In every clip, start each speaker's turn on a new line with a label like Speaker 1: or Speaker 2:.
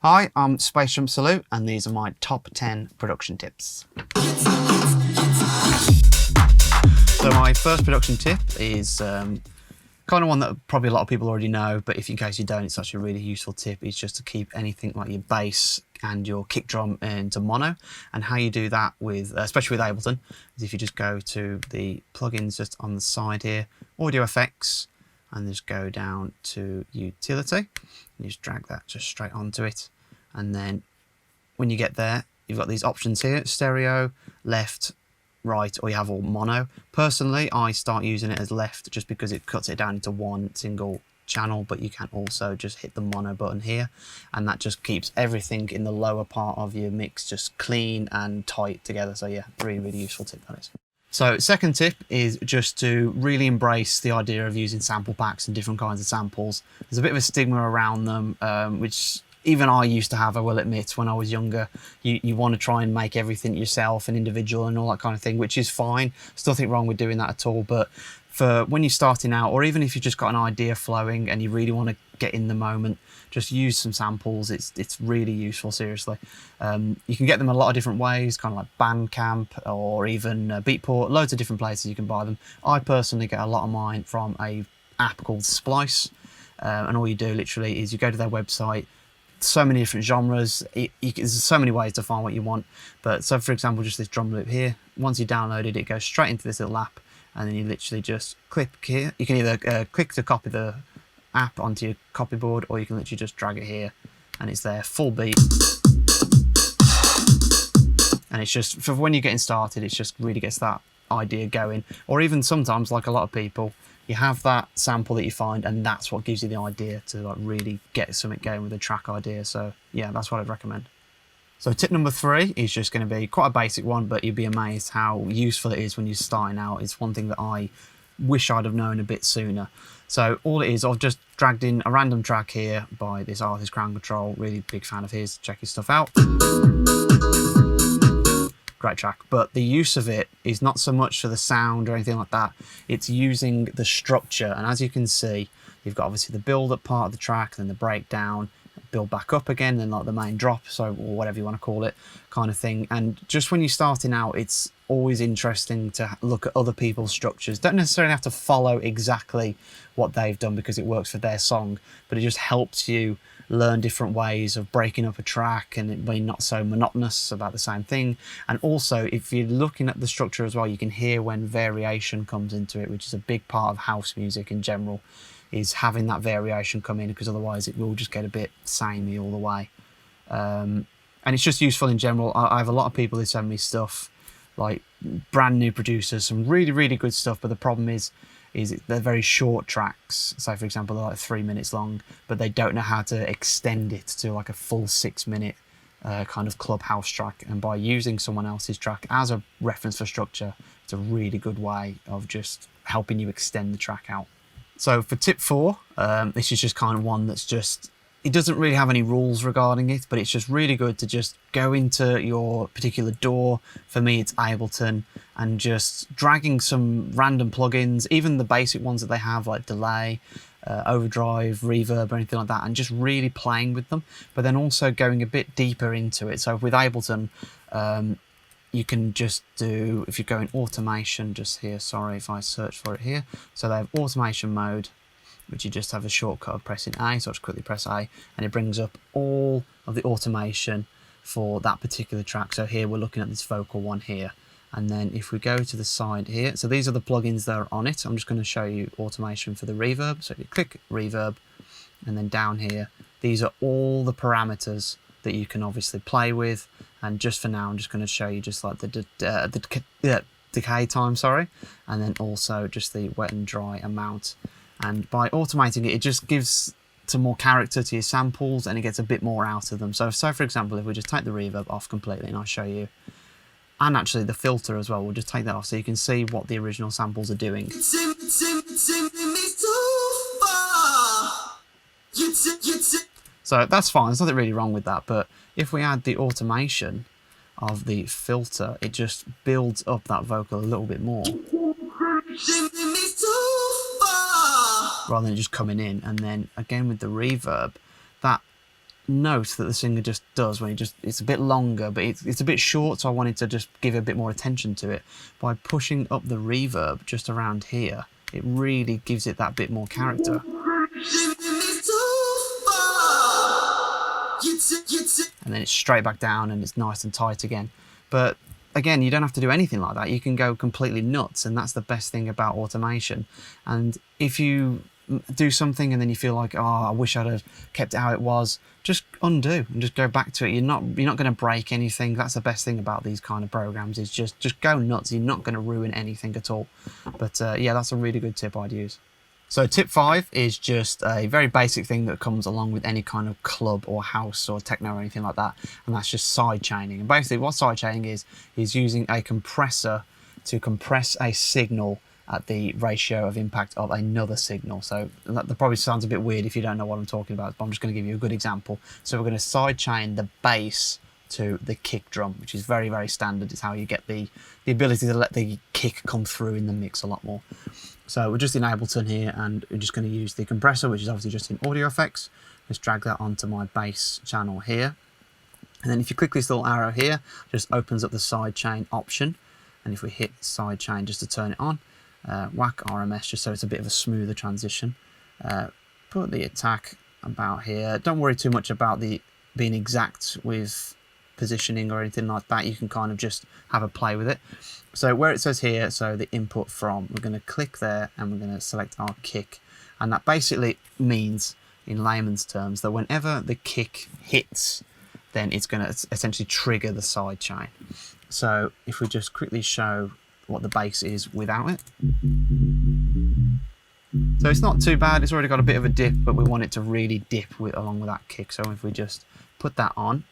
Speaker 1: Hi, I'm Space Jump Salute, and these are my top 10 production tips. So my first production tip is kind of one that probably a lot of people already know, but if in case you don't, it's actually a really useful tip. Is just to keep anything like your bass and your kick drum into mono. And how you do that with, especially with Ableton, is if you just go to the plugins just on the side here, Audio Effects, and just go down to Utility, and you just drag that just straight onto it. And then when you get there, you've got these options here: stereo, left, right, or you have all mono. Personally, I start using it as left just because it cuts it down into one single channel, but you can also just hit the mono button here, and that just keeps everything in the lower part of your mix just clean and tight together. So yeah, really useful tip that is. So second tip is just to really embrace the idea of using sample packs and different kinds of samples. There's a bit of a stigma around them, which even I used to have, I will admit, when I was younger. You want to try and make everything yourself and individual and all that kind of thing, which is fine. Still nothing wrong with doing that at all. But for when you're starting out, or even if you've just got an idea flowing and you really want to get in the moment, just use some samples. It's really useful, seriously. You can get them a lot of different ways, kind of like Bandcamp or even Beatport, loads of different places you can buy them. I personally get a lot of mine from a app called Splice, and all you do literally is you go to their website. So many different genres, there's so many ways to find what you want. But so for example, just this drum loop here, once you download it, it goes straight into this little app, and then you literally just click here. You can either click to copy the app onto your copy board, or you can literally just drag it here and it's there, full beat. And it's just, for when you're getting started, it just really gets that idea going. Or even sometimes, like a lot of people, you have that sample that you find, and that's what gives you the idea to like really get something going with a track idea. So yeah, that's what I'd recommend. So tip number 3 is just going to be quite a basic one, but you'd be amazed how useful it is when you're starting out. It's one thing that I wish I'd have known a bit sooner. So all it is, I've just dragged in a random track here by this artist, Crown Control. Really big fan of his. Check his stuff out. Great track, but the use of it is not so much for the sound or anything like that. It's using the structure, and as you can see, you've got obviously the build-up part of the track, then the breakdown, build back up again, then like the main drop, so, or whatever you want to call it, kind of thing. And just when you're starting out, it's always interesting to look at other people's structures. Don't necessarily have to follow exactly what they've done because it works for their song, but it just helps you learn different ways of breaking up a track and it being not so monotonous about the same thing. And also, if you're looking at the structure as well, you can hear when variation comes into it, which is a big part of house music in general, is having that variation come in, because otherwise it will just get a bit samey all the way. And it's just useful in general. I have a lot of people who send me stuff, like brand new producers, some really good stuff, but the problem is they're very short tracks. So for example, they're like 3 minutes long, but they don't know how to extend it to like a full 6 minute kind of clubhouse track. And by using someone else's track as a reference for structure, it's a really good way of just helping you extend the track out. So for tip 4, this is just kind of one that's just, it doesn't really have any rules regarding it, but it's just really good to just go into your particular DAW. For me, it's Ableton, and just dragging some random plugins, even the basic ones that they have, like delay, overdrive, reverb, or anything like that, and just really playing with them, but then also going a bit deeper into it. So with Ableton, you can just do, if you go in automation, just here, sorry if I search for it here. So they have automation mode, which you just have a shortcut of pressing A, so I'll just quickly press A, and it brings up all of the automation for that particular track. So here we're looking at this vocal one here, and then if we go to the side here, so these are the plugins that are on it. I'm just going to show you automation for the reverb. So if you click reverb, and then down here, these are all the parameters that you can obviously play with. And just for now, I'm just going to show you just like the decay time, sorry, and then also just the wet and dry amount. And by automating it, it just gives some more character to your samples, and it gets a bit more out of them. So for example, if we just take the reverb off completely, and I'll show you, and actually the filter as well, we'll just take that off so you can see what the original samples are doing. So that's fine, there's nothing really wrong with that, but if we add the automation of the filter, it just builds up that vocal a little bit more, rather than just coming in. And then again with the reverb, that note that the singer just does when it's a bit longer, but it's a bit short, so I wanted to just give a bit more attention to it. By pushing up the reverb just around here, it really gives it that bit more character. And then it's straight back down and it's nice and tight again. But again, you don't have to do anything like that. You can go completely nuts, and that's the best thing about automation. And if you do something and then you feel like, oh, I wish I'd have kept it how it was, just undo and just go back to it. You're not going to break anything. That's the best thing about these kind of programs, is just go nuts. You're not going to ruin anything at all. But yeah, that's a really good tip I'd use. So tip 5 is just a very basic thing that comes along with any kind of club or house or techno or anything like that, and that's just side chaining. And basically what side chaining is using a compressor to compress a signal at the ratio of impact of another signal. So that probably sounds a bit weird if you don't know what I'm talking about, but I'm just going to give you a good example. So we're going to side chain the bass to the kick drum, which is very, very standard. It's how you get the ability to let the kick come through in the mix a lot more. So we're just in Ableton here, and we're just going to use the compressor, which is obviously just in audio effects. Just drag that onto my bass channel here. And then if you click this little arrow here, it just opens up the sidechain option. And if we hit sidechain just to turn it on, whack RMS just so it's a bit of a smoother transition. Put the attack about here. Don't worry too much about the being exact with positioning or anything like that. You can kind of just have a play with it. So where it says here, so the input from, we're going to click there and we're going to select our kick. And that basically means, in layman's terms, that whenever the kick hits, then it's going to essentially trigger the side chain. So if we just quickly show what the bass is without it. So it's not too bad. It's already got a bit of a dip, but we want it to really dip along with that kick. So if we just put that on,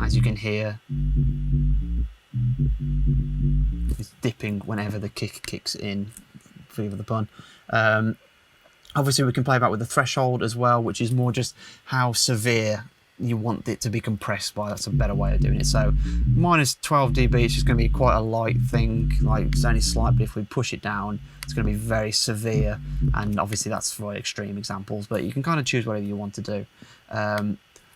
Speaker 1: as you can hear, it's dipping whenever the kick kicks in, forgive the pun. Obviously we can play back with the threshold as well, which is more just how severe you want it to be compressed by. That's a better way of doing it. So minus 12 dB is just going to be quite a light thing, like it's only slight, but if we push it down, it's going to be very severe, and obviously that's for extreme examples, but you can kind of choose whatever you want to do.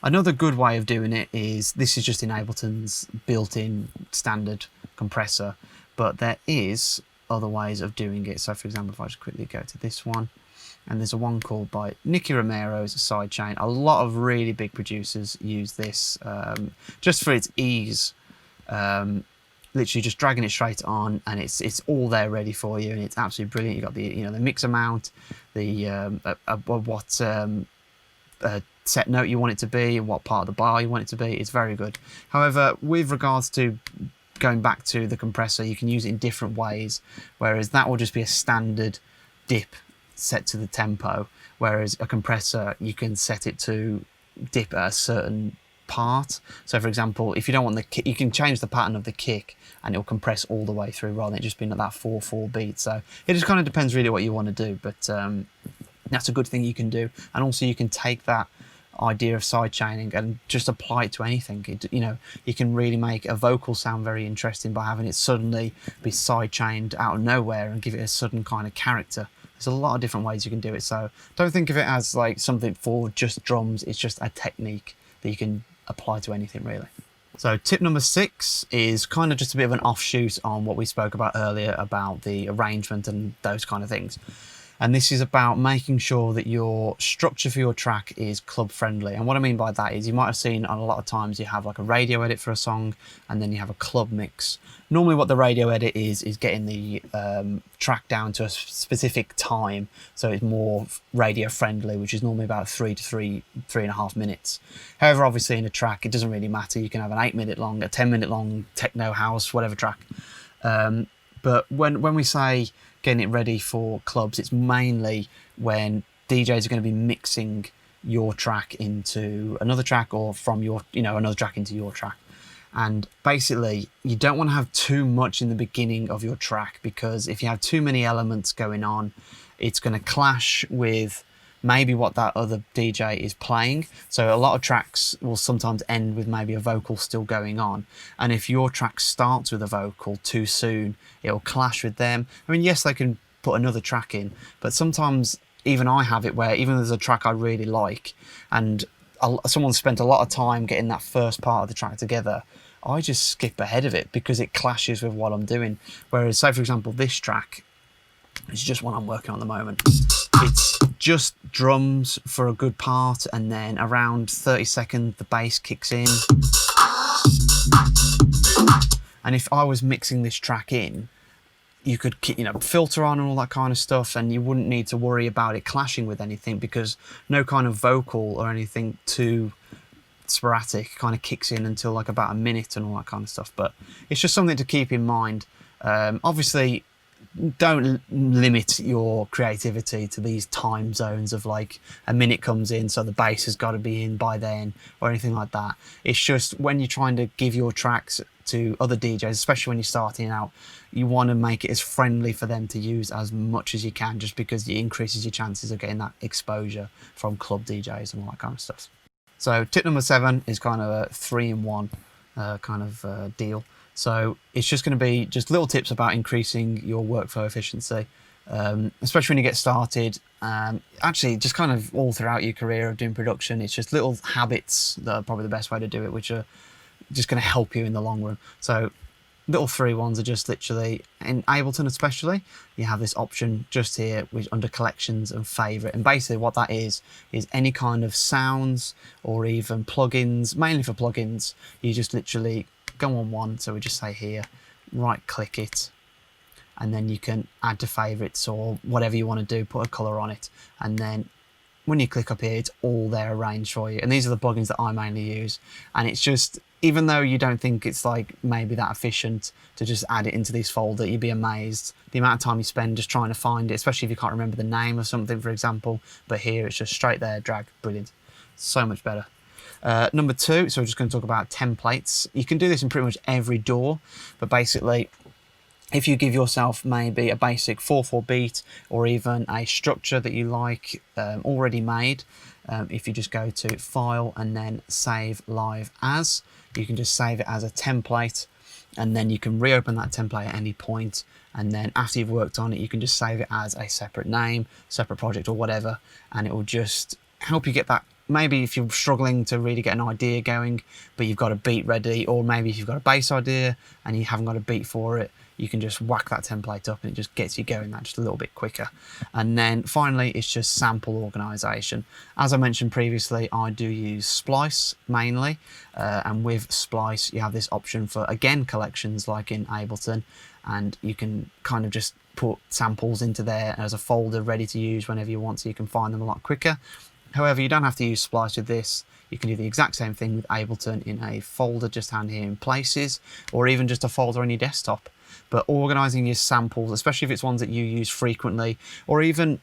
Speaker 1: Another good way of doing it is, this is just in Ableton's built-in standard compressor, but there is other ways of doing it. So for example, if I just quickly go to this one, and there's a one called by Nicky Romero's sidechain. A lot of really big producers use this just for its ease. Literally just dragging it straight on, and it's all there ready for you, and it's absolutely brilliant. You've got the mix amount, the what set note you want it to be, and what part of the bar you want it to be. It's very good. However, with regards to going back to the compressor, you can use it in different ways, whereas that will just be a standard dip set to the tempo, whereas a compressor, you can set it to dip at a certain part. So for example, if you don't want the kick, you can change the pattern of the kick and it'll compress all the way through rather than it just being at that 4/4 beat. So it just kind of depends really what you want to do, but that's a good thing you can do. And also you can take that idea of side chaining and just apply it to anything. You can really make a vocal sound very interesting by having it suddenly be side chained out of nowhere and give it a sudden kind of character. There's a lot of different ways you can do it, so don't think of it as like something for just drums. It's just a technique that you can apply to anything really. So tip number 6 is kind of just a bit of an offshoot on what we spoke about earlier about the arrangement and those kind of things. And this is about making sure that your structure for your track is club friendly. And what I mean by that is, you might have seen a lot of times you have like a radio edit for a song and then you have a club mix. Normally what the radio edit is getting the track down to a specific time, so it's more radio friendly, which is normally about 3 to 3.5 minutes. However, obviously in a track it doesn't really matter. You can have an 8-minute long, a 10-minute long techno, house, whatever track. But when we say getting it ready for clubs, it's mainly when DJs are going to be mixing your track into another track, or from your another track into your track. And basically you don't want to have too much in the beginning of your track, because if you have too many elements going on, it's going to clash with maybe what that other DJ is playing. So a lot of tracks will sometimes end with maybe a vocal still going on, and if your track starts with a vocal too soon, it'll clash with them. I mean, yes, they can put another track in, but sometimes even I have it where even there's a track I really like and someone spent a lot of time getting that first part of the track together, I just skip ahead of it because it clashes with what I'm doing. Whereas, say for example, this track is just one I'm working on at the moment. It's just drums for a good part, and then around 30 seconds the bass kicks in. And if I was mixing this track in, you could, filter on and all that kind of stuff, and you wouldn't need to worry about it clashing with anything, because no kind of vocal or anything too sporadic kind of kicks in until like about a minute and all that kind of stuff. But it's just something to keep in mind. Obviously, don't limit your creativity to these time zones of like a minute comes in, so the bass has got to be in by then, or anything like that. It's just when you're trying to give your tracks to other DJs, especially when you're starting out, you want to make it as friendly for them to use as much as you can, just because it increases your chances of getting that exposure from club DJs and all that kind of stuff. So tip number 7 is kind of a 3-in-1 kind of deal. So it's just going to be just little tips about increasing your workflow efficiency, especially when you get started. Actually, just kind of all throughout your career of doing production, it's just little habits that are probably the best way to do it, which are just going to help you in the long run. So little 3 ones are just literally, in Ableton especially, you have this option just here, which under collections and favorite. And basically what that is any kind of sounds or even plugins, mainly for plugins, you just literally go on one. So we just say here, right click it, and then you can add to favorites or whatever you want to do, put a color on it. And then when you click up here, it's all there arranged for you. And these are the plugins that I mainly use. And it's just, even though you don't think it's like maybe that efficient to just add it into this folder, you'd be amazed the amount of time you spend just trying to find it, especially if you can't remember the name of something, for example. But here it's just straight there, drag, brilliant. So much better. Number 2, so we're just going to talk about templates. You can do this in pretty much every DAW, but basically, if you give yourself maybe a basic 4/4 beat or even a structure that you like already made, if you just go to File and then Save Live As, you can just save it as a template, and then you can reopen that template at any point, and then after you've worked on it, you can just save it as a separate name, separate project or whatever, and it will just help you get that. Maybe if you're struggling to really get an idea going, but you've got a beat ready, or maybe if you've got a bass idea and you haven't got a beat for it, you can just whack that template up and it just gets you going that just a little bit quicker. And then finally, it's just sample organization. As I mentioned previously, I do use Splice mainly, and with Splice you have this option for, again, collections like in Ableton, and you can kind of just put samples into there as a folder ready to use whenever you want, so you can find them a lot quicker. However, you don't have to use Splice with this. You can do the exact same thing with Ableton in a folder just down here in Places, or even just a folder on your desktop. But organising your samples, especially if it's ones that you use frequently, or even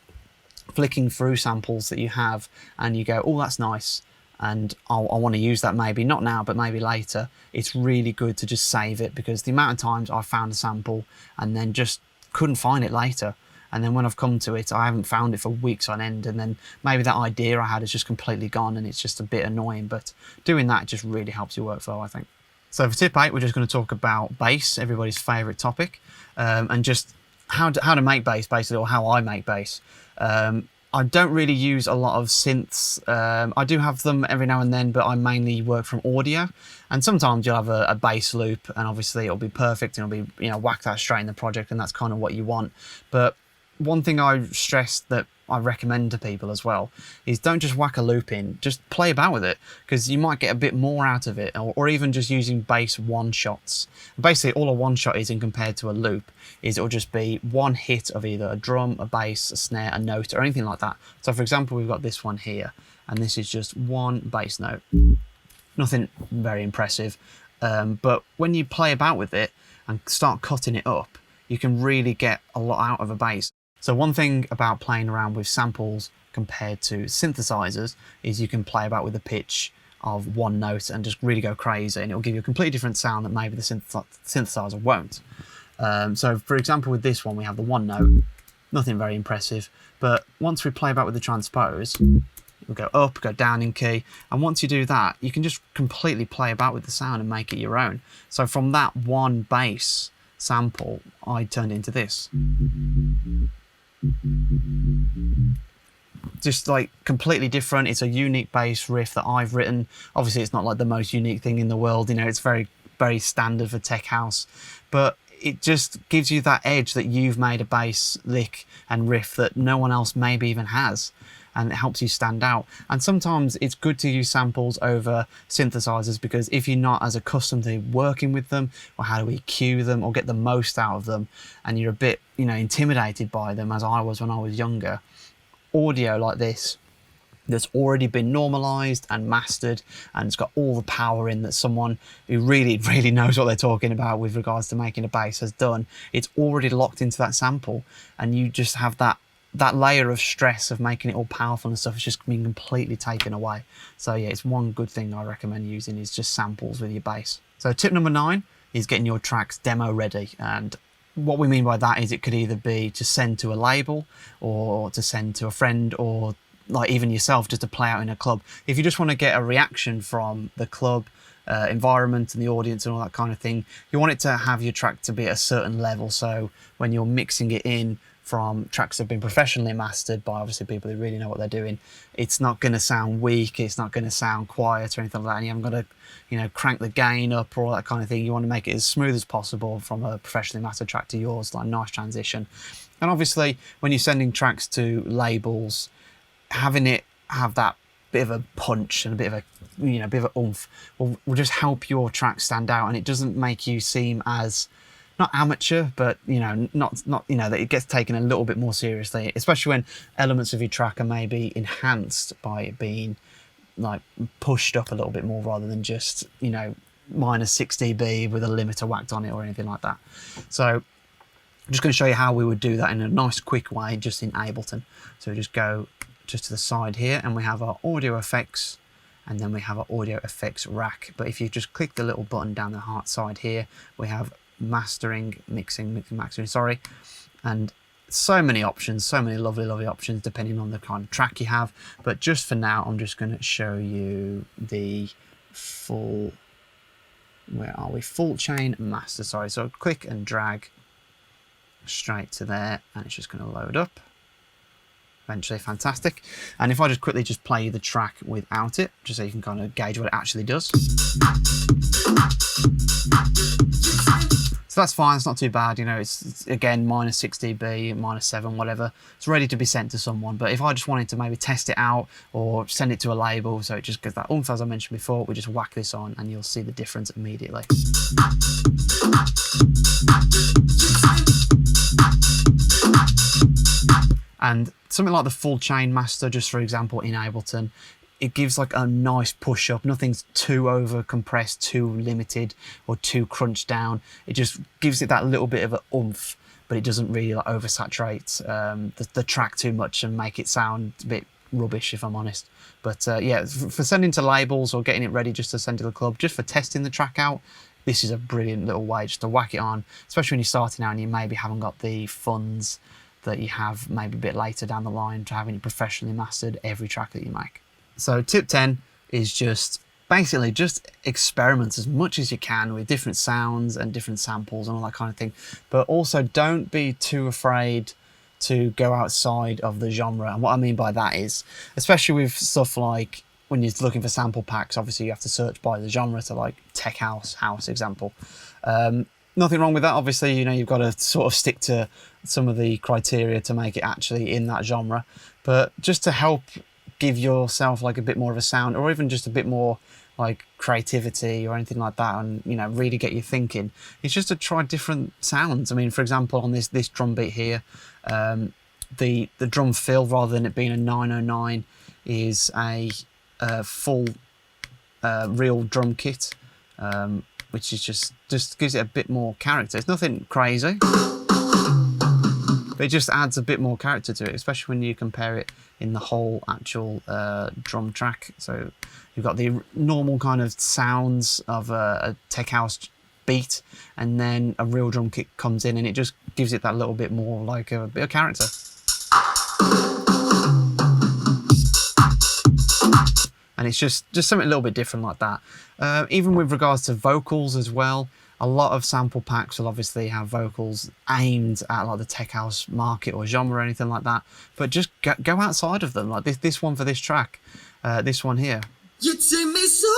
Speaker 1: flicking through samples that you have and you go, oh, that's nice, and I want to use that, maybe not now but maybe later, it's really good to just save it, because the amount of times I've found a sample and then just couldn't find it later, and then when I've come to it, I haven't found it for weeks on end, and then maybe that idea I had is just completely gone, and it's just a bit annoying. But doing that just really helps your workflow, I think. So for tip 8, we're just going to talk about bass, everybody's favourite topic, and just how to make bass, basically, or how I make bass. I don't really use a lot of synths. I do have them every now and then, but I mainly work from audio. And sometimes you'll have a bass loop, and obviously it'll be perfect, and it'll be whacked out straight in the project, and that's kind of what you want. But one thing I stress that I recommend to people as well is don't just whack a loop in, just play about with it, because you might get a bit more out of it, or even just using bass one-shots. Basically, all a one-shot is in compared to a loop is it'll just be one hit of either a drum, a bass, a snare, a note, or anything like that. So for example, we've got this one here, and this is just one bass note. Nothing very impressive, but when you play about with it and start cutting it up, you can really get a lot out of a bass. So one thing about playing around with samples compared to synthesizers is you can play about with the pitch of one note and just really go crazy, and it'll give you a completely different sound that maybe the synthesizer won't. So for example, with this one, we have the one note, nothing very impressive, but once we play about with the transpose, we'll go up, go down in key, and once you do that, you can just completely play about with the sound and make it your own. So from that one bass sample, I turned it into this. just like completely different. It's a unique bass riff that I've written. Obviously it's not like the most unique thing in the world, you know, it's very, very standard for tech house, but it just gives you that edge that you've made a bass lick and riff that no one else maybe even has, and it helps you stand out. And sometimes it's good to use samples over synthesizers, because if you're not as accustomed to working with them, or how do we cue them or get the most out of them, and you're a bit, you know, intimidated by them, as I was when I was younger, audio like this that's already been normalized and mastered, and it's got all the power in that someone who really, really knows what they're talking about with regards to making a bass has done. It's already locked into that sample, and you just have that layer of stress of making it all powerful and stuff. It's just being completely taken away. So yeah, it's one good thing I recommend using, is just samples with your bass. So tip number 9 is getting your tracks demo ready. And what we mean by that is it could either be to send to a label, or to send to a friend, or like even yourself, just to play out in a club. If you just want to get a reaction from the club environment and the audience and all that kind of thing, you want it to have your track to be at a certain level. So when you're mixing it in from tracks that have been professionally mastered by obviously people who really know what they're doing, it's not going to sound weak, it's not going to sound quiet or anything like that, and you haven't got to, you know, crank the gain up or all that kind of thing. You want to make it as smooth as possible from a professionally mastered track to yours, like a nice transition. And obviously when you're sending tracks to labels, having it have that bit of a punch and a bit of a, you know, bit of a oomph will just help your track stand out, and it doesn't make you seem as, not amateur, but you know, not you know, that it gets taken a little bit more seriously, especially when elements of your track are maybe enhanced by it being like pushed up a little bit more, rather than just, you know, -6 dB with a limiter whacked on it or anything like that. So I'm just going to show you how we would do that in a nice quick way just in Ableton. So we just go just to the side here, and we have our audio effects, and then we have our audio effects rack. But if you just click the little button down the heart side here, we have mastering, mixing, sorry, and so many options, so many lovely options depending on the kind of track you have. But just for now, I'm just going to show you the full, where are we, full chain master. Sorry, so click and drag straight to there, and it's just going to load up eventually. Fantastic. And if I just quickly just play the track without it, just so you can kind of gauge what it actually does. So that's fine, it's not too bad, you know, it's again -6 dB, -7, whatever. It's ready to be sent to someone. But if I just wanted to maybe test it out or send it to a label, so it just gives that oomph as I mentioned before, we just whack this on and you'll see the difference immediately. And something like the full chain master, just for example, in Ableton, it gives like a nice push up. Nothing's too over compressed, too limited, or too crunched down. It just gives it that little bit of an oomph, but it doesn't really like oversaturate the track too much and make it sound a bit rubbish, if I'm honest. But yeah, for sending to labels or getting it ready just to send to the club, just for testing the track out, this is a brilliant little way just to whack it on, especially when you're starting out and you maybe haven't got the funds that you have maybe a bit later down the line to having it professionally mastered every track that you make. So tip 10 is just basically just experiment as much as you can with different sounds and different samples and all that kind of thing. But also don't be too afraid to go outside of the genre. And what I mean by that is, especially with stuff like when you're looking for sample packs, obviously you have to search by the genre, to like tech house example. Nothing wrong with that. Obviously, you know, you've got to sort of stick to some of the criteria to make it actually in that genre. But just to help give yourself like a bit more of a sound, or even just a bit more like creativity or anything like that, and you know, really get you thinking, it's just to try different sounds. I mean, for example, on this drum beat here, the drum fill, rather than it being a 909, is a full real drum kit, which is just gives it a bit more character. It's nothing crazy, but it just adds a bit more character to it, especially when you compare it in the whole actual drum track. So you've got the normal kind of sounds of a tech house beat, and then a real drum kit comes in and it just gives it that little bit more like a bit of character. And it's just something a little bit different like that. Even with regards to vocals as well, A lot of sample packs will obviously have vocals aimed at like the tech house market or genre or anything like that, but just go outside of them. Like this one for this track, this one here.
Speaker 2: You take me so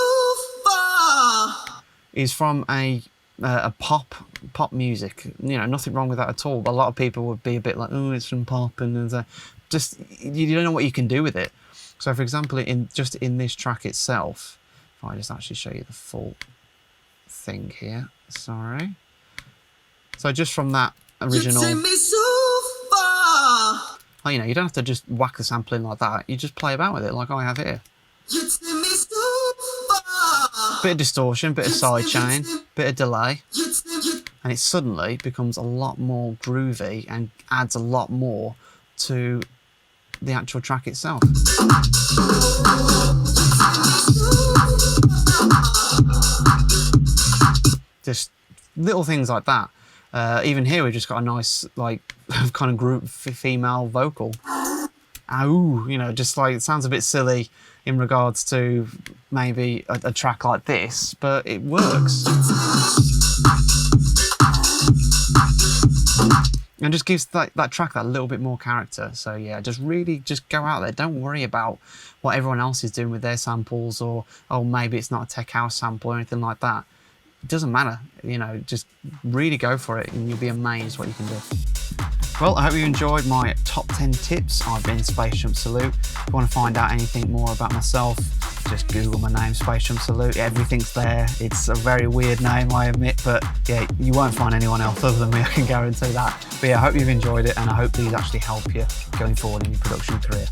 Speaker 2: far.
Speaker 1: Is from a pop music. You know, nothing wrong with that at all. But a lot of people would be a bit like, oh, it's from pop, and just you don't know what you can do with it. So, for example, in this track itself, if I just actually show you the full thing here, sorry. So just from that original,
Speaker 2: you take me so far.
Speaker 1: Oh, you know, you don't have to just whack the sample in like that. You just play about with it, like I have here.
Speaker 2: You take me so far.
Speaker 1: Bit of distortion, bit of sidechain, bit of delay, and it suddenly becomes a lot more groovy and adds a lot more to the actual track itself. Just little things like that. Even here we've just got a nice like kind of group female vocal. Ow, you know, just like it sounds a bit silly in regards to maybe a track like this, but it works. And just gives that track that little bit more character. So yeah, just really just go out there. Don't worry about what everyone else is doing with their samples, or oh, maybe it's not a tech house sample or anything like that. It doesn't matter, you know, just really go for it and you'll be amazed what you can do. Well, I hope you enjoyed my top 10 tips. I've been Space Jump Salute. If you want to find out anything more about myself, just Google my name, Space Jump Salute. Everything's there. It's a very weird name, I admit, but yeah, you won't find anyone else other than me, I can guarantee that. But yeah, I hope you've enjoyed it, and I hope these actually help you going forward in your production career.